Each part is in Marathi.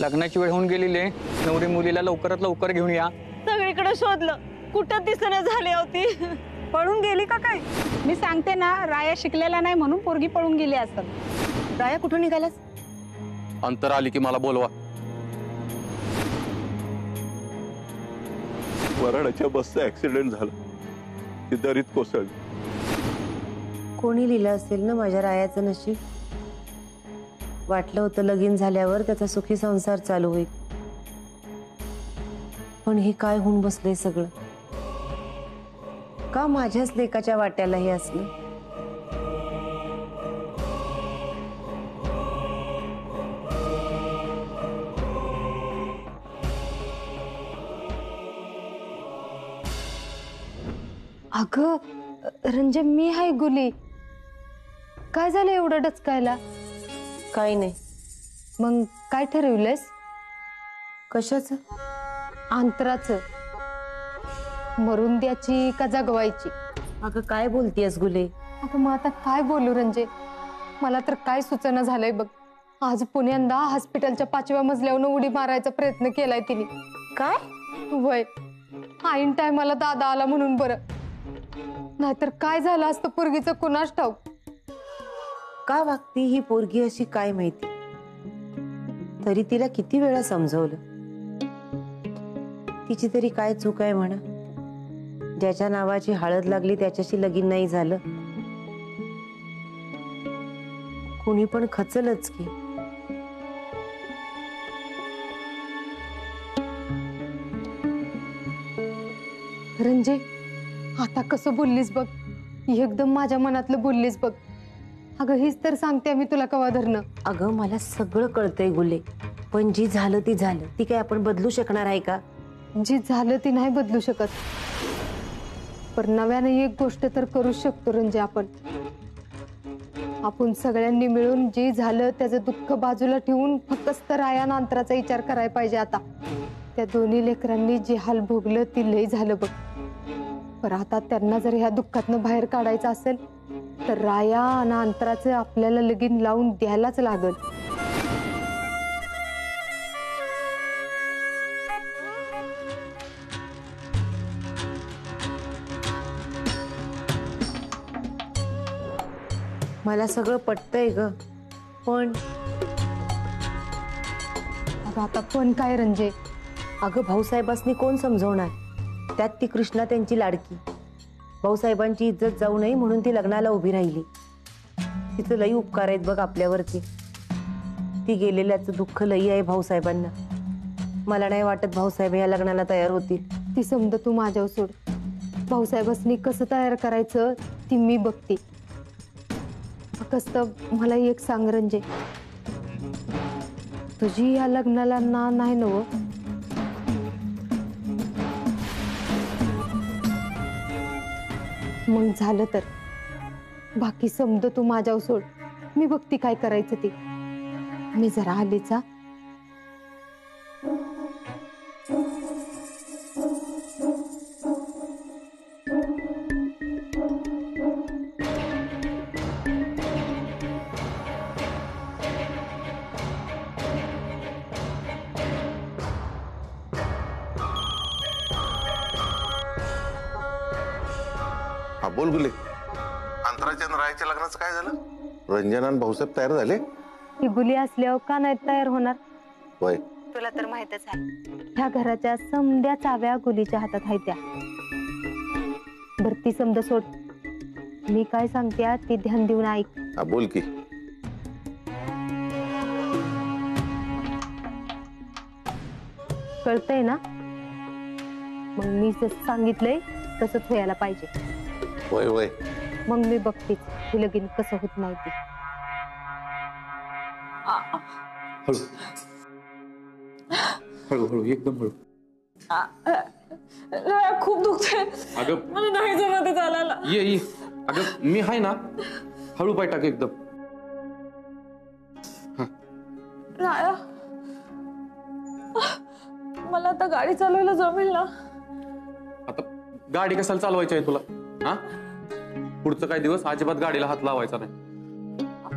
लग्नाची वेळ होऊन गेलेली आहे, नवरी मुलीला लवकरात लवकर घेऊन या. सगळीकडे शोधलं, कुठं दिसण्या झाली होती. पळून गेली का काय? मी सांगते ना, राया शिकलेला नाही म्हणून पोरगी पळून गेली असत. राया कुठून निघालास? अंतर आली की मला बोलवा. वराडाच्या बसचा ऍक्सिडेंट झाला, ती दरीत कोसळली. कोणी लिहिलं असेल ना माझ्या रायाचं नशीब. वाटलं होतं लगीन झाल्यावर त्याचा सुखी संसार चालू होईल, पण हे काय होऊन बसलंय सगळं. का माझ्याच लेकाच्या वाट्याला हे असलं. अगं रंजे, मी हाय गुली. काय झालं एवढं डचकायला? काही नाही. मग काय ठरवलंयस? कशाचं? अंतराचं. मरून द्याची का जगवायची? अगं काय बोलतीयस गुले? अगं मग आता काय बोलू रंजे, मला तर काय सुचना झालंय बघ. आज पुण्यांदा हॉस्पिटलच्या 5व्या मजल्यावरून उडी मारायचा प्रयत्न केलाय तिने. काय? वय ऐन टायमाला दादा आला म्हणून बरं, नाहीतर काय झालं असतं पोरगीचं कुणास ठाऊक. का वागती ही पोरगी अशी काय माहिती. तरी तिला किती वेळा समजवलं. तिची तरी काय चूक आहे म्हणा. ज्याच्या नावाची हळद लागली त्याच्याशी लगीन नाही झालं. कुणी पण खचलच की. रंजे, आता कसं बोललीस बघ, एकदम माझ्या मनातलं बोललीस बघ. अगं हीच तर सांगते मी तुला कवा धरणं. अगं मला सगळं कळतंय गुले, पण जी झालं ती झालं. ती काय आपण बदलू शकणार आहे का? जी झालं ती नाही बदलू शकत, पण नव्याने एक गोष्ट तर करू शकतो रंजे. आपण सगळ्यांनी मिळून जे झालं त्याचं दुःख बाजूला ठेवून फक्त राया अंतराचा विचार करायला पाहिजे. आता त्या दोन्ही लेकरांनी जे हाल भोगलं ती लई झालं बघ. पण आता त्यांना जर ह्या दुःखातनं बाहेर काढायचं असेल तर राया आणि अंतराचं आपल्याला लगीन लावून द्यायलाच लागल. मला सगळं पटतंय ग, पण अगं आता पण काय रंजे? अगं भाऊसाहेबांनी कोण समजवणार. त्यात ती कृष्णा त्यांची लाडकी. भाऊसाहेबांची इज्जत जाऊ नये म्हणून ती लग्नाला उभी राहिली. तिचं लई उपकार आहेत बघ आपल्यावरती. ती गेलेल्याचं दुःख लई आहे भाऊसाहेबांना. मला नाही वाटत भाऊसाहेब या लग्नाला तयार होतील. ती समजा तू माझ्यावर सोड. भाऊसाहेबांनी कसं तयार करायचं ती मी बघते. कसं मला एक सांग रंजे, तुझी या लग्नाला ना नाही नव? मग झालं तर बाकी समज तू माझ्यावर सोड. मी बघते काय करायचं ते. मी जरा आलीचा. हा बोल गुले. अंतराच्या आणि रायाच्या लग्नाचं काय झालं? रंजना आणि भाऊसाहेब तयार झाले? ही गुली असल्यावर का नाही तयार होणार? होय, तुला तर माहितच आहे ह्या घराच्या समद्या चाव्या गुलीच्या हातात आहेत त्या. भरती समज सोड. मी काय सांगते ती ध्यान देऊन ऐक. हा बोल की. कळतंय ना? मग मी जसं सांगितलंय तसंच व्हायला पाहिजे. होय होय. मग मी बघतेच हे लगीन कसं होत नाही ते. हळू हळू हळू, एकदम हळू. खूप दुखते. अगं मला नाही जमत चालायला. ये ये. अगं मी हाय ना, हळू पाय टाक एकदम. राया, मला आता गाडी चालवायला जमेल ना? आता गाडी कशाला चालवायची आहे तुला? हा, पुढचं काही दिवस अजिबात गाडीला हात लावायचा नाही.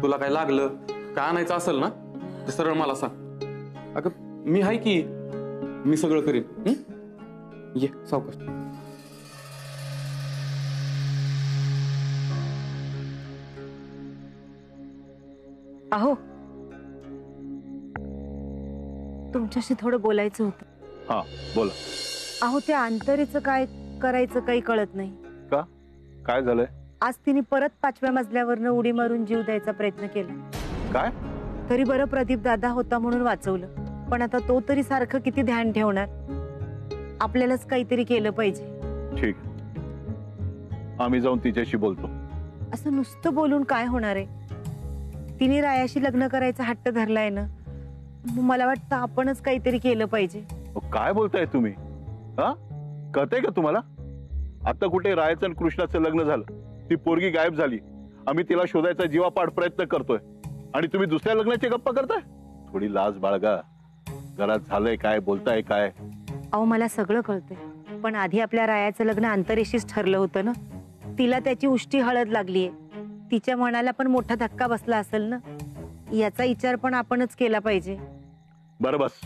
तुला काय लागलं काय आणायचं असेल ना ते सरळ मला सांग. अगं मी आहे की, मी सगळं करीन. ये सावकाश. अहो, तुमच्याशी थोडं बोलायचं होतं. हा बोला. अहो, त्या अंतरीचं काय करायचं काही कळत नाही. का, काय झालंय? आज तिने परत 5व्या मजल्यावरनं उडी मारून जीव द्यायचा प्रयत्न केला. काय? तरी बरं प्रदीप दादा होता म्हणून वाचवलं, पण आता तो तरी सारखं किती ध्यान ठेवणार. आपल्यालाच काहीतरी केलं पाहिजे. ठीक, आम्ही जाऊन तिच्याशी बोलतो. असं नुसतं बोलून काय होणार आहे? तिने रायाशी लग्न करायचा हट्ट धरलाय ना, मला वाटतं आपणच काहीतरी केलं पाहिजे. काय बोलताय तुम्ही? हा, कळतंय का तुम्हाला? आता कुठे रायाचं आणि कृष्णाचं लग्न झालं, ती पोरगी गायब झाली, आम्ही तिला शोधायचा जीवापाड प्रयत्न करतोय आणि तुम्ही दुसऱ्या लग्नाची गप्पा करताय? थोडी लाज बाळगा. घरात झालंय काय, बोलताय काय? अहो, मला सगळं कळतंय, पण आधी आपल्या रायाचं लग्न अंतरेशीच ठरलं होतं ना. तिला त्याची उष्टी हळद लागलीये. तिच्या मनाला पण मोठा धक्का बसला असेल ना, याचा विचार पण आपणच केला पाहिजे. बरं बस.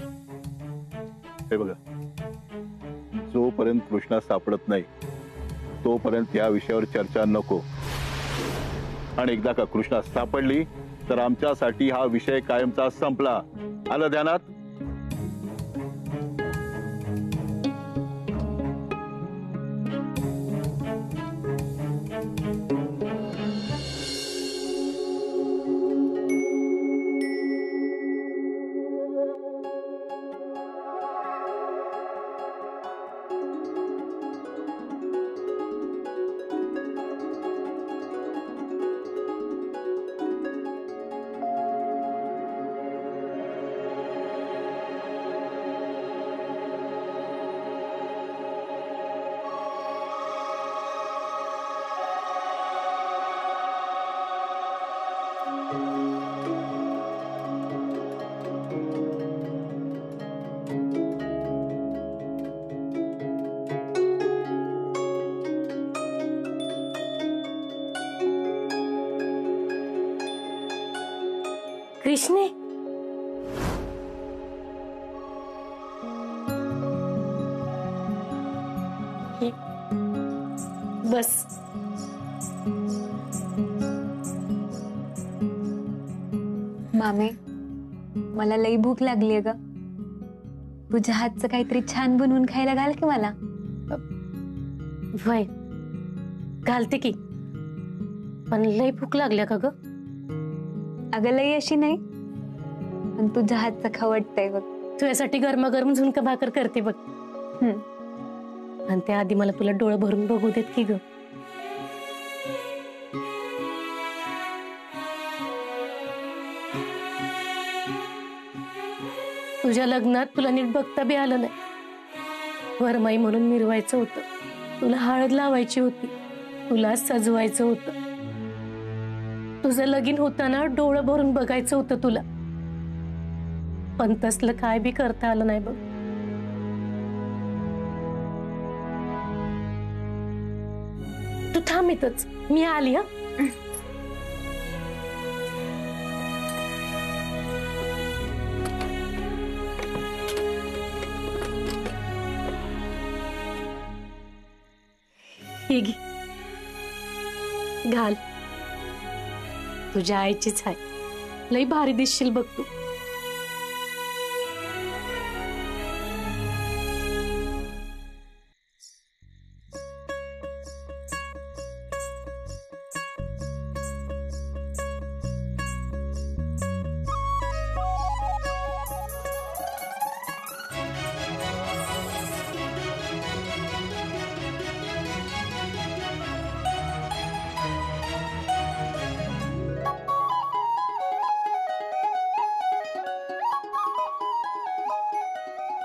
हे बघा, जोपर्यंत कृष्णा सापडत नाही तोपर्यंत या विषयावर चर्चा नको. आणि एकदा का कृष्णा सापडली तर आमच्यासाठी हा विषय कायमचा संपला. आलं ध्यानात? कृष्णे, बस. मामे, मला लई भूक लागलीये ग. तुझ्या हातचं काहीतरी छान बनवून खायला घाल की मला. वय घालते की, पण लई भूक लागल्या का ग? अगं लई अशी नाही, पण तुझ्या हातचं खवटतंय बघ. तुझ्यासाठी गरमागरम झुणका भाकर करते बघ. आणि त्याआधी मला तुला डोळं भरून बघू देत की ग. तुझ्या लग्नात तुला नीट बघता बी आलं नाही. वरमाई म्हणून मिरवायचं होतं, तुला हळद लावायची होती, तुला सजवायचं होतं, तुझं लगीन होताना डोळं भरून बघायचं होतं तुला. पण तसलं काय बी करता आलं नाही बघ. तू थांब इथंच, मी आली. हा, ही घे, घाल. तुझ्या आईचीच आहे, लई भारी दिसशील बघ तू.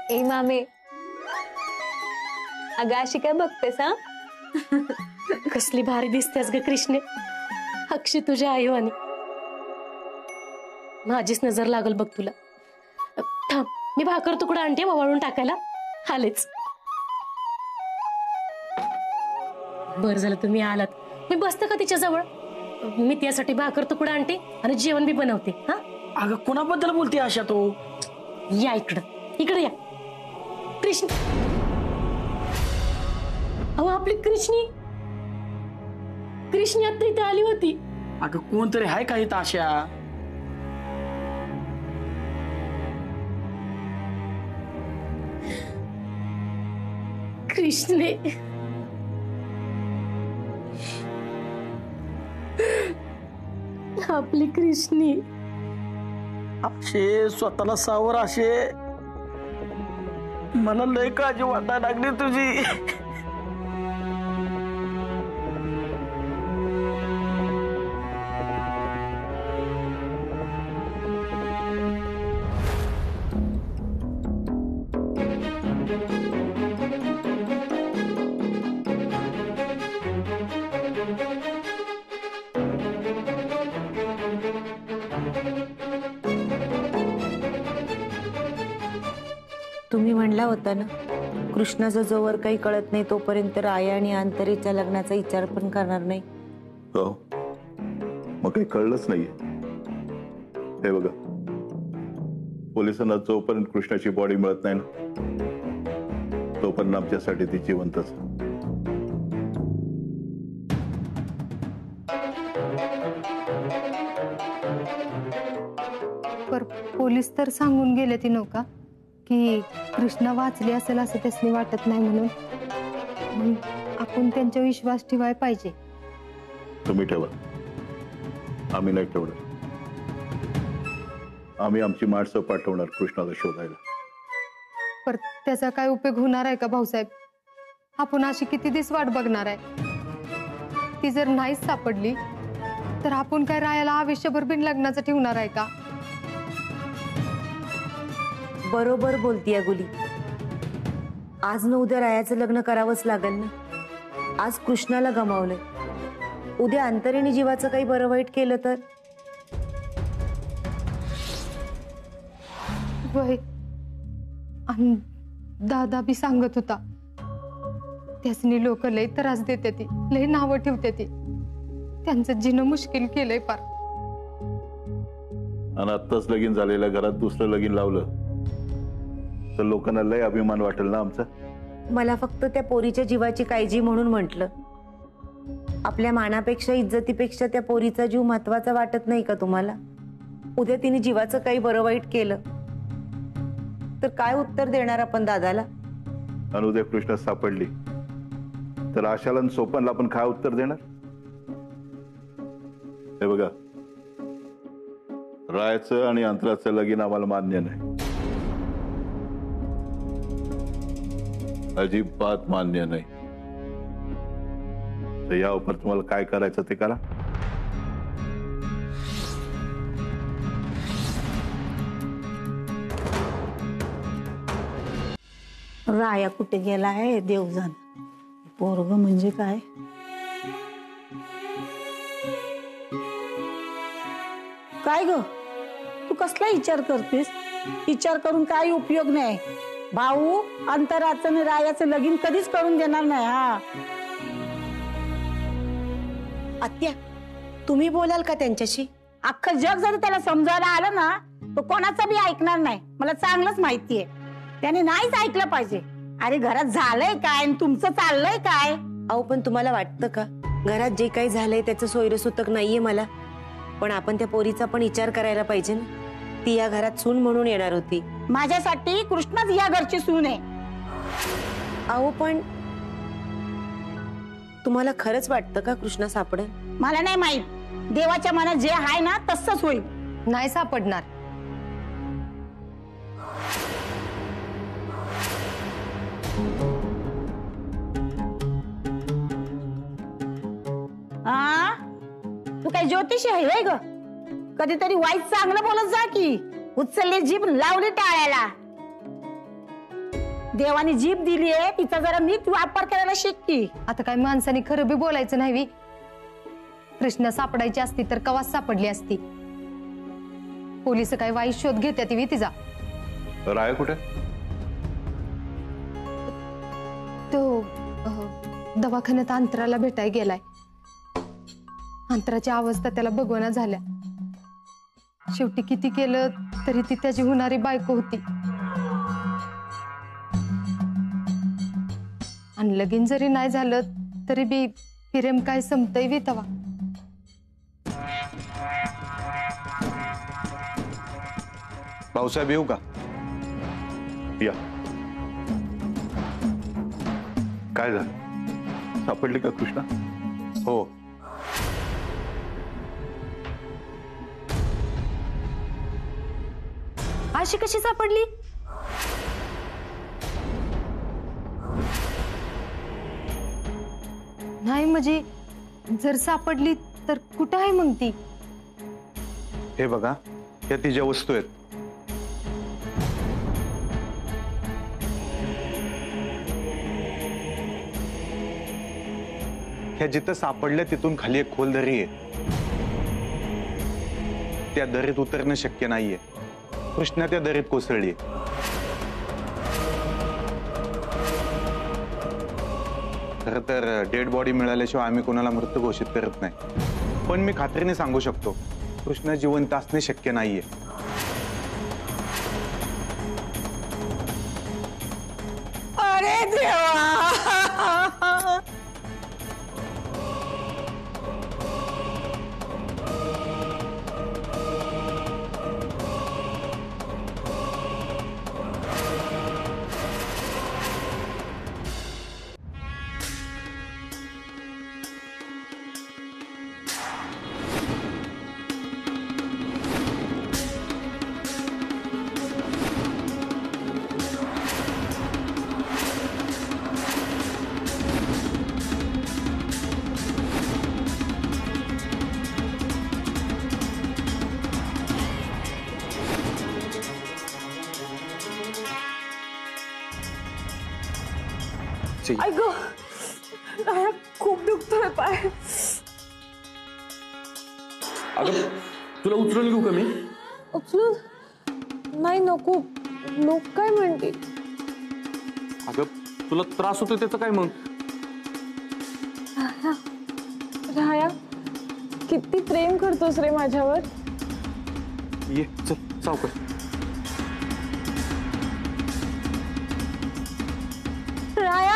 ए मामे, अगं अशी काय बघतेस? हा, कसली भारी दिसतेस ग कृष्णे, अक्षी तुझ्या आईवानी. माझीच नजर लागल बघ तुला. थांब, मी भाकर तुकडा आणते वाळून टाकायला. आलेच. बर झालं तुम्ही आलात. मी बसते का तिच्या जवळ? मी त्यासाठी भाकर तुकडा आणते आणि जेवण बी बनवते. हा, अगं कोणाबद्दल बोलते अशा? तो या इकडं. इकडे या. कृष्ण, अहो आपली कृष्णी आता इथे आली होती. अगं कोणतरी आहे का इथं अशा? कृष्णे, आपली कृष्णी. असे स्वतःला सावर असे मला लय काळजी वाटायला लागली तुझी. तुम्ही म्हणला होता ना, कृष्णाचं जोवर काही कळत नाही तोपर्यंत राया आणि अंतरीच्या लग्नाचा विचार पण करणार नाही. हो, मग काही कळलंच नाहीये. हे बघा, पोलिसांना जोपर्यंत कृष्णाची बॉडी मिळत नाही ना तोपर्यंत आमच्यासाठी ती जिवंतच. पर पोलीस तर सांगून गेले ती नौका की कृष्णा वाचली असेल असं त्यासनी वाटत नाही म्हणून आपण त्यांचा विश्वास ठेवायला पाहिजे. तुम्ही ठेवा, आम्ही नाही ठेवणार. आम्ही आमची माणसं पाठवणार कृष्णाला शोधायला. पर त्याचा काय उपयोग होणार आहे का भाऊसाहेब? आपण अशी किती दिवस वाट बघणार आहे? ती जर नाहीच सापडली तर आपण काय रायाला आयुष्यभर बिन लग्नाचं ठेवणार आहे का? बरोबर बोलतीय गुली. आज न उद्या रायाचं लग्न करावंच लागेल ना. आज कृष्णाला गमावलंय, उद्या अंतरीने जीवाचं काही बरं वाईट केलं तर? वय आणि दादा बी सांगत होता त्यासनी लोक लय त्रास देते ती, लय नावं ठेवते ती. त्यांचं जिणं मुश्किल केलंय पार. आणि आत्ताच लगीन झालेल्या घरात दुसरं लगीन लावलं तर लोकांना लय अभिमान वाटेल ना आमचा. मला फक्त त्या पोरीच्या जीवाची काळजी म्हणून म्हटलं. आपल्या मानापेक्षा इज्जतीपेक्षा त्या पोरीचा जीव महत्वाचा वाटत नाही का तुम्हाला? उद्या तिने जीवाचं काही बरं वाईट केलं तर काय उत्तर देणार आपण दादाला? आणि उद्या कृष्णा सापडली तर आशाला आणि सोपनला आपण काय उत्तर देणार? हे बघा, रायाचं आणि अंतराचं लगीन आम्हाला मान्य नाही, अजिबात मान्य नाही. तर यावर तुम्हाला काय करायचं ते करा. राया कुठे गेला आहे देवजान? पोरग म्हणजे काय? काय ग, तू कसला विचार करतेस? विचार करून काही उपयोग नाही. भाऊ अंतराचं आणि रायाचं लगीन कधीच करून देणार नाही. हा आत्या, तुम्ही बोलाल का त्यांच्याशी? अख्खं जग जरी त्याला समजायला आलं ना तो कोणाचा बी ऐकणार नाही. मला चांगलंच माहितीये. त्याने नाहीच ऐकलं पाहिजे. अरे घरात झालंय काय आणि तुमचं चाललंय काय? अहो पण तुम्हाला वाटतं का घरात जे काही झालंय त्याचं सोयरसूतक नाहीये मला? पण आपण त्या पोरीचा पण विचार करायला पाहिजे ना. ती या घरात सून म्हणून येणार होती. माझ्यासाठी कृष्णाच या घरची सून आहे. अहो पण तुम्हाला खरंच वाटतं का कृष्णा सापडेल? मला नाही माहित. देवाच्या मनात जे आहे ना तसंच होईल. नाही सापडणार. हा, तू काय ज्योतिषी आहे होय ग? कधीतरी वाईट चांगलं बोलत जा की. उचलली जीभ लावली टाळ्याला. देवाने जीभ दिली आहे तिचा जरा नीट वापर करायला शिक की. आता काय माणसाने खरं बी बोलायचं नाही. कृष्णा सापडायची असती तर कवाच सापडली असती. पोलिस काय वाईट शोध घेतात तिचा. राया कुठे? तो दवाखान्यात अंतराला भेटायला गेलाय. अंतराची अवस्था त्याला बघवना झाल्या. शेवटी किती केलं तरी ती त्याची होणारी बायको होती. आणि लगीन जरी नाही झालं तरी बी प्रेम काय संपतय बी तवा. भाऊसाहेब येऊ का? या. काय झालं? सापडली का कृष्णा? हो. अशी कशी सापडली? नाही म्हणजे जर सापडली तर कुठं आहे मग ती? हे बघा, या तिच्या वस्तू आहेत. ह्या जिथं सापडल्या तिथून खाली एक खोल दरी आहे. त्या दरीत उतरणं शक्य नाहीये. कृष्णा त्या दरीत कोसळली. खरं तर डेड बॉडी मिळाल्याशिवाय आम्ही कोणाला मृत घोषित करत नाही, पण मी खात्रीने सांगू शकतो कृष्णा जिवंत असणे शक्य नाहीये. अरे देवा. ऐक खूप दुखतोय पाय. अगं तुला उचलून घेऊ का मी? उचलून? नाही नको. लोक काय म्हणते? अगं तुला त्रास होतो त्याचं काय मग? राया किती प्रेम करतोस रे माझ्यावर. ये चल सावकाश. राया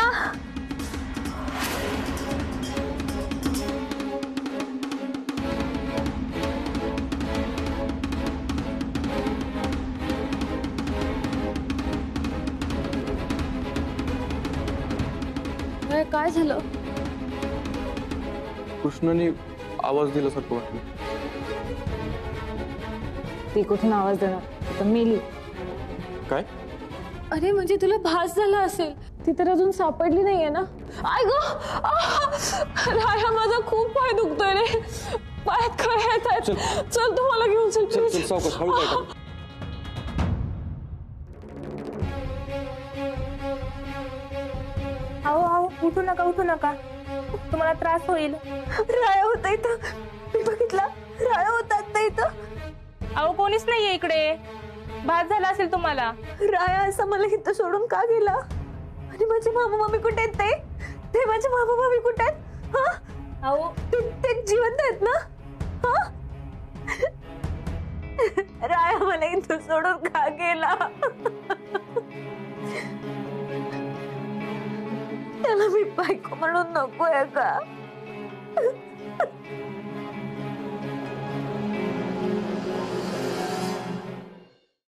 काय झालं? कृष्णाने आवाज दिल्यासारखं वाटलं. ती कुठून आवाज देणार? आता मेली. काय? अरे म्हणजे तुला भास झाला असेल. ती तर अजून सापडली नाहीये ना. आय गो राया माझा खूप पाय दुखतोय रे. पायात कळ्या येत आहेत. चल तू मला घेऊन चल चल चल सावकाश. हळू काय कर. आओ उठू नका उठू नका. तुम्हाला त्रास होईल. राया होता इथं. मी बघितला राया होता आता इथं. अहो कोणीच नाहीये इकडे. भास झाला असेल तुम्हाला. राया असं मला इथं सोडून का गेला? आणि माझे मामा मामी कुठे आहेत? ते माझे मामा मामी कुठे आहेत? हा अहो ते जिवंत आहेत ना? हा राया मला इथं सोडून का गेला? त्याला मी बायको म्हणून नकोय का?